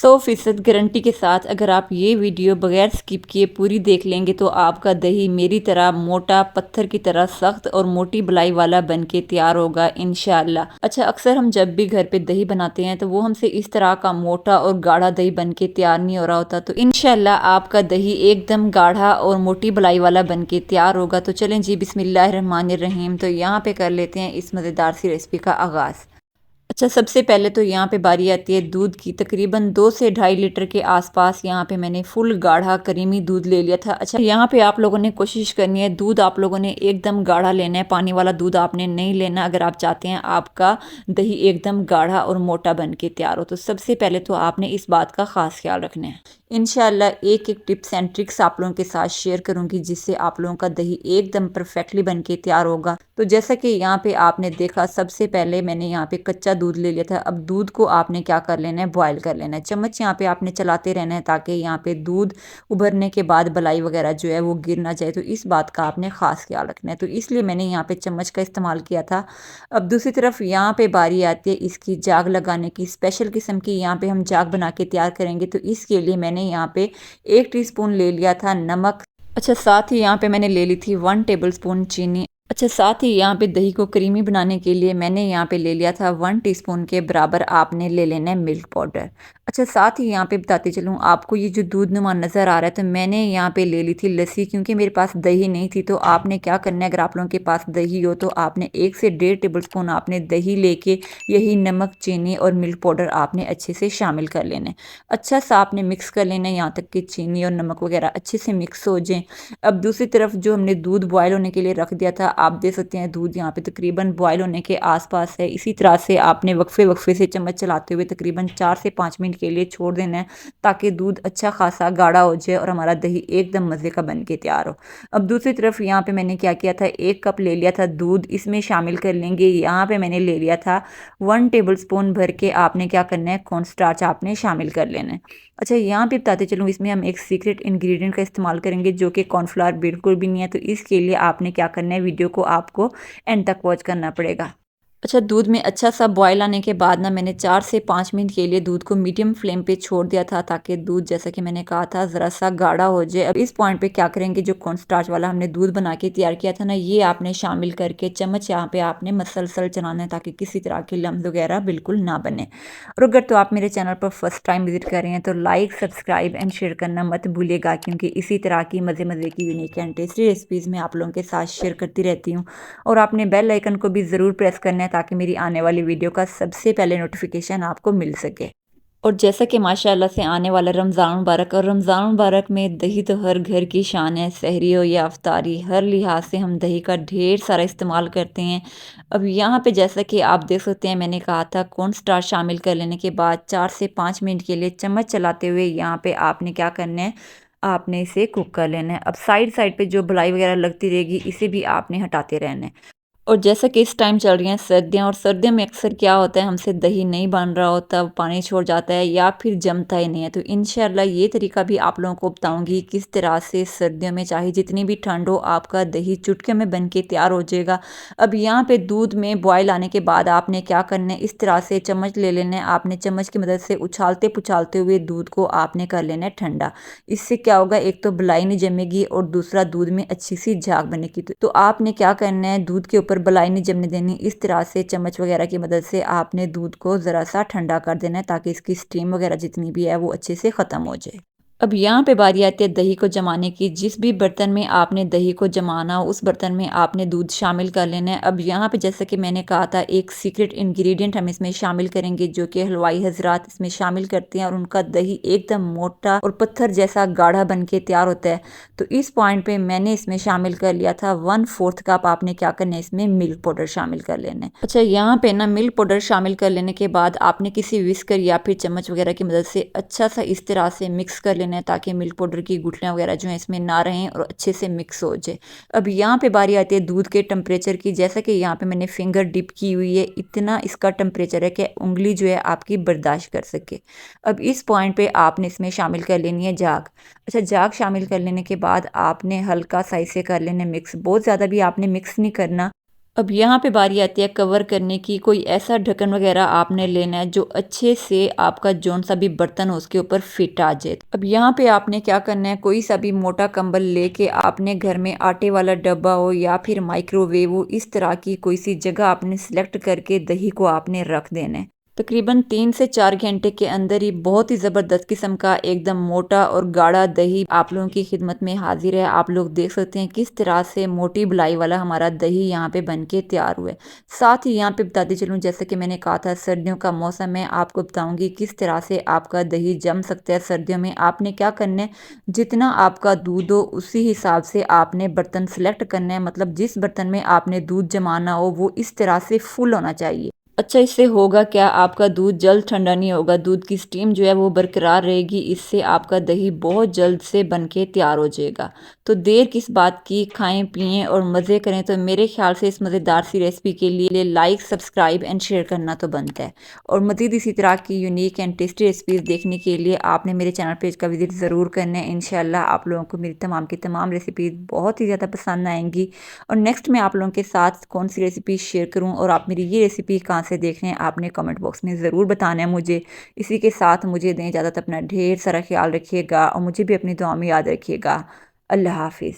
100% guarantee के साथ अगर आप ये वीडियो बगैर स्किप किए पूरी देख लेंगे तो आपका दही मेरी तरह मोटा पत्थर की तरह सख्त और मोटी बलाई वाला बन के तैयार होगा इंशाल्लाह। अच्छा, अक्सर हम जब भी घर पे दही बनाते हैं तो वो हमसे इस तरह का मोटा और गाढ़ा दही बन के तैयार नहीं हो रहा होता, तो इंशाल्लाह आपका दही एकदम गाढ़ा और मोटी बलाई वाला बन के तैयार होगा। तो चलें जी, बिस्मिल्लाहिर्रहमानिर्रहीम। तो यहाँ पे कर लेते हैं इस मज़ेदार सी रेसिपी का आगाज़। अच्छा, सबसे पहले तो यहाँ पे बारी आती है दूध की। तकरीबन 2 से ढाई लीटर के आसपास यहाँ पे मैंने फुल गाढ़ा करीमी दूध ले लिया था। अच्छा, यहाँ पे आप लोगों ने कोशिश करनी है, दूध आप लोगों ने एकदम गाढ़ा लेना है, पानी वाला दूध आपने नहीं लेना अगर आप चाहते हैं आपका दही एकदम गाढ़ा और मोटा बन के तैयार हो। तो सबसे पहले तो आपने इस बात का ख़ास ख्याल रखना है। इंशाल्लाह एक एक टिप्स एंड ट्रिक्स आप लोगों के साथ शेयर करूंगी जिससे आप लोगों का दही एकदम परफेक्टली बन के तैयार होगा। तो जैसा कि यहाँ पे आपने देखा, सबसे पहले मैंने यहाँ पे कच्चा दूध ले लिया था। अब दूध को आपने क्या कर लेना है, बॉयल कर लेना है। चम्मच यहाँ पे आपने चलाते रहना है ताकि यहाँ पे दूध उभरने के बाद बलाई वगैरह जो है वो गिर ना जाए। तो इस बात का आपने खास ख्याल रखना है, तो इसलिए मैंने यहाँ पे चम्मच का इस्तेमाल किया था। अब दूसरी तरफ यहाँ पे बारी आती है इसकी जाग लगाने की। स्पेशल किस्म की यहाँ पे हम जाग बना के तैयार करेंगे, तो इसके लिए मैंने यहाँ पे 1 टीस्पून ले लिया था नमक। अच्छा, साथ ही यहाँ पे मैंने ले ली थी 1 टेबलस्पून चीनी। अच्छा, साथ ही यहाँ पे दही को क्रीमी बनाने के लिए मैंने यहाँ पे ले लिया था 1 टीस्पून के बराबर आपने ले लेना है मिल्क पाउडर। अच्छा, साथ ही यहाँ पे बताती चलूँ आपको, ये जो दूध नुमा नज़र आ रहा है तो मैंने यहाँ पे ले ली थी लस्सी, क्योंकि मेरे पास दही नहीं थी। तो आपने क्या करना है, अगर आप लोगों के पास दही हो तो आपने 1 से 1.5 टेबलस्पून आपने दही लेके यही नमक, चीनी और मिल्क पाउडर आपने अच्छे से शामिल कर लेना है। अच्छा सा आपने मिक्स कर लेना है यहाँ तक कि चीनी और नमक वगैरह अच्छे से मिक्स हो जाए। अब दूसरी तरफ जो हमने दूध बॉयल होने के लिए रख दिया था, आप देख सकते हैं दूध यहाँ पे तकरीबन बॉयल होने के आसपास है। इसी तरह से आपने वक्फे वक्फे से चम्मच चलाते हुए तकरीबन 4 से 5 मिनट के लिए छोड़ देना है ताकि दूध अच्छा खासा गाढ़ा हो जाए और हमारा दही एकदम मज़े का बन के तैयार हो। अब दूसरी तरफ यहाँ पे मैंने क्या किया था, 1 कप ले लिया था दूध, इसमें शामिल कर लेंगे। यहाँ पे मैंने ले लिया था 1 टेबलस्पून भर के आपने क्या करना है, कॉर्न स्टार्च आपने शामिल कर लेना है। अच्छा, यहाँ पे बताते चलूँ, इसमें हम एक सीक्रेट इंग्रेडिएंट का इस्तेमाल करेंगे जो कि कॉर्नफ्लावर बिल्कुल भी नहीं है। तो इसके लिए आपने क्या करना है, वीडियो को आपको एंड तक वॉच करना पड़ेगा। अच्छा, दूध में अच्छा सा बॉयल आने के बाद ना मैंने 4 से 5 मिनट के लिए दूध को मीडियम फ्लेम पे छोड़ दिया था ताकि दूध, जैसा कि मैंने कहा था, ज़रा सा गाढ़ा हो जाए। अब इस पॉइंट पे क्या करेंगे, जो कॉर्न स्टार्च वाला हमने दूध बना के तैयार किया था ना, ये आपने शामिल करके चम्मच यहाँ पे आपने मसलसल चलाना है ताकि किसी तरह के लम्ब वगैरह बिल्कुल ना बने। और अगर तो आप मेरे चैनल पर फर्स्ट टाइम विजिट कर रहे हैं तो लाइक, सब्सक्राइब एंड शेयर करना मत भूलिएगा, क्योंकि इसी तरह की मज़े मज़े की यूनिक एंड टेस्टी रेसिपीज़ मैं आप लोगों के साथ शेयर करती रहती हूँ। और आपने बेल आइकन को भी ज़रूर प्रेस करना है ताकि मेरी आने वाली वीडियो का सबसे पहले नोटिफिकेशन आपको मिल सके। और जैसा कि माशाल्लाह से आने वाला रमज़ान मुबारक, और रमज़ान मुबारक में दही तो हर घर की शान है। सहरी हो या अफ्तारी, हर लिहाज से हम दही का ढेर सारा इस्तेमाल करते हैं। अब यहाँ पे जैसा कि आप देख सकते हैं, मैंने कहा था कॉर्न स्टार्च शामिल कर लेने के बाद 4 से 5 मिनट के लिए चम्मच चलाते हुए यहाँ पे आपने क्या करना है, आपने इसे कुक कर लेना है। अब साइड साइड पे जो बलाई वगैरह लगती रहेगी इसे भी आपने हटाते रहना है। और जैसा कि इस टाइम चल रही हैं सर्दियाँ, और सर्दियों में अक्सर क्या होता है, हमसे दही नहीं बन रहा होता, पानी छोड़ जाता है या फिर जमता ही नहीं है। तो इंशाल्लाह ये तरीका भी आप लोगों को बताऊंगी किस तरह से सर्दियों में चाहे जितनी भी ठंड हो आपका दही चुटके में बन के तैयार हो जाएगा। अब यहाँ पे दूध में बॉयल आने के बाद आपने क्या करना है, इस तरह से चम्मच ले लेना है। आपने चम्मच की मदद से उछालते पुछालते हुए दूध को आपने कर लेना है ठंडा। इससे क्या होगा, एक तो बलाई नहीं जमेगी और दूसरा दूध में अच्छी सी झाग बनेगी। तो आपने क्या करना है, दूध के ऊपर बलाई नहीं जमने देनी। इस तरह से चम्मच वगैरह की मदद से आपने दूध को ज़रा सा ठंडा कर देना है ताकि इसकी स्टीम वगैरह जितनी भी है वो अच्छे से ख़त्म हो जाए। अब यहाँ पे बारी आती है दही को जमाने की। जिस भी बर्तन में आपने दही को जमाना हो उस बर्तन में आपने दूध शामिल कर लेना है। अब यहाँ पे जैसे कि मैंने कहा था, एक सीक्रेट इंग्रेडिएंट हम इसमें शामिल करेंगे जो कि हलवाई हजरात इसमें शामिल करते हैं और उनका दही एकदम मोटा और पत्थर जैसा गाढ़ा बन के तैयार होता है। तो इस पॉइंट पे मैंने इसमें शामिल कर लिया था 1/4 कप। आपने क्या करना है, इसमें मिल्क पाउडर शामिल कर लेना है। अच्छा, यहाँ पे ना मिल्क पाउडर शामिल कर लेने के बाद आपने किसी विस्कर या फिर चम्मच वगैरह की मदद से अच्छा सा इस तरह से मिक्स कर लेना है ताकि मिल्क पाउडर की गुठलियाँ वगैरह जो है इसमें ना रहें और अच्छे से मिक्स हो जाए। अब यहाँ पे बारी आती है दूध के टेम्परेचर की। जैसा कि यहाँ पे मैंने फिंगर डिप की हुई है, इतना इसका टेम्परेचर है कि उंगली जो है आपकी बर्दाश्त कर सके। अब इस पॉइंट पे आपने इसमें शामिल कर लेनी है जाग। अच्छा, जाग शामिल कर लेने के बाद आपने हल्का सा इसे कर लेना मिक्स, बहुत ज़्यादा भी आपने मिक्स नहीं करना। अब यहाँ पे बारी आती है कवर करने की। कोई ऐसा ढक्कन वगैरह आपने लेना है जो अच्छे से आपका जौन सा भी बर्तन हो उसके ऊपर फिट आ जाए। अब यहाँ पे आपने क्या करना है, कोई सा भी मोटा कंबल लेके आपने घर में आटे वाला डब्बा हो या फिर माइक्रोवेव हो, इस तरह की कोई सी जगह आपने सिलेक्ट करके दही को आपने रख देना है। तकरीबन 3 से 4 घंटे के अंदर ही बहुत ही ज़बरदस्त किस्म का एकदम मोटा और गाढ़ा दही आप लोगों की खिदमत में हाजिर है। आप लोग देख सकते हैं किस तरह से मोटी बलाई वाला हमारा दही यहाँ पे बन के तैयार हुआ है। साथ ही यहाँ पे बताती चलूँ, जैसे कि मैंने कहा था सर्दियों का मौसम है, आपको बताऊंगी किस तरह से आपका दही जम सकता है सर्दियों में। आपने क्या करना है, जितना आपका दूध हो उसी हिसाब से आपने बर्तन सेलेक्ट करना है। मतलब जिस बर्तन में आपने दूध जमाना हो वो इस तरह से फुल होना चाहिए। अच्छा, इससे होगा क्या, आपका दूध जल्द ठंडा नहीं होगा, दूध की स्टीम जो है वो बरकरार रहेगी। इससे आपका दही बहुत जल्द से बन के तैयार हो जाएगा। तो देर किस बात की, खाएं पिएं और मज़े करें। तो मेरे ख्याल से इस मज़ेदार सी रेसिपी के लिए लाइक सब्सक्राइब एंड शेयर करना तो बनता है। और मज़ीद इसी तरह की यूनिक एंड टेस्टी रेसिपीज़ देखने के लिए आपने मेरे चैनल पेज का विजिट ज़रूर करना है। इंशाल्लाह आप लोगों को मेरी तमाम की तमाम रेसिपीज़ बहुत ही ज़्यादा पसंद आएंगी। और नेक्स्ट मैं आप लोगों के साथ कौन सी रेसिपी शेयर करूं और आप मेरी ये रेसिपी कहाँ से देख रहे हैं, आपने कमेंट बॉक्स में ज़रूर बताना है मुझे। इसी के साथ मुझे दें इजाज़त, अपना ढेर सारा ख्याल रखिएगा और मुझे भी अपनी दुआ में याद रखिएगा। अल्लाह हाफिज़।